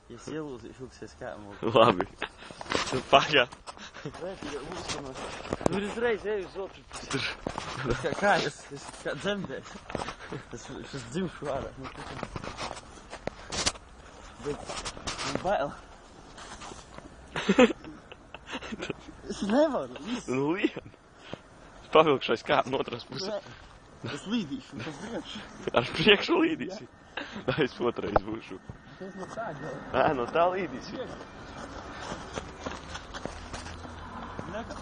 Ja es ielūzīšu uksies kājām. Labi. Tu pagaidi. Nu ir uzreiz eju uz otru pusi. Kā es kā dzemdēs. Es dzimšu ārā. Bet man bail. Es nevaru. Nu lien. Es pavilkšu aiz kājām no otras puses. Es līdīšu uz priekšu. Ar priekšu līdīsi. Tā es otrais būšu. Es no tā jau. Nē, no tā līdīsi. Neka.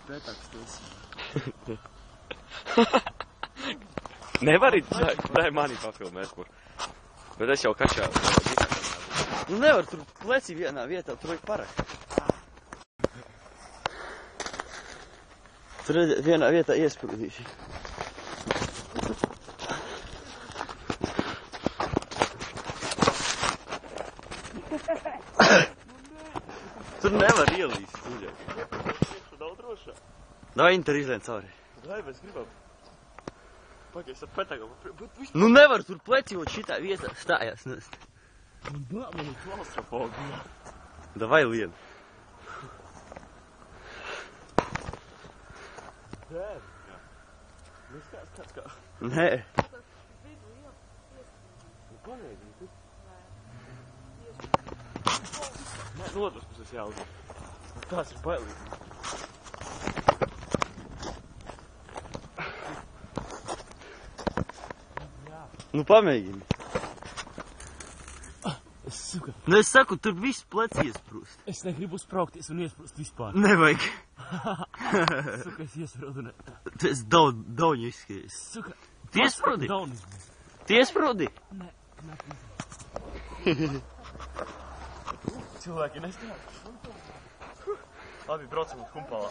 Pretāks tu esi. Nevari, dai mani pafilmēt, kur. Bet es jau kačā. Nu nevar tur pleci vienā vietā, tur vajag parakst. Tur vienā vietā iesprūdīši. Tur nevar ielīst. Nav drošā. Davai Inter izlien cauri. Dai, mēs gribam. Pagaid, es ar petagam. Nu nevar tur pleci, jo šitā vietā stājās nest. Man ir klaustrofobija. Davai lien. Dēr, jā. Nu skāds kā. Nē. Nu pagaidi, tu. Nē, no otras puses jāuzvar. Tās ir bailīgi. Nu pamēģini. Suka. Nu es saku, tur viss pleci iesprūst. Es negribu uzpraukties un iesprūst vispār. Nevajag. Suka, es iesprūdu ne. Tu esi dauņu izskaties. Suka. Tu iesprūdi? Daunizmies. Tu iesprūdi? Nē. Cilvēki neskatās. Labi, braucam uz Humpalā.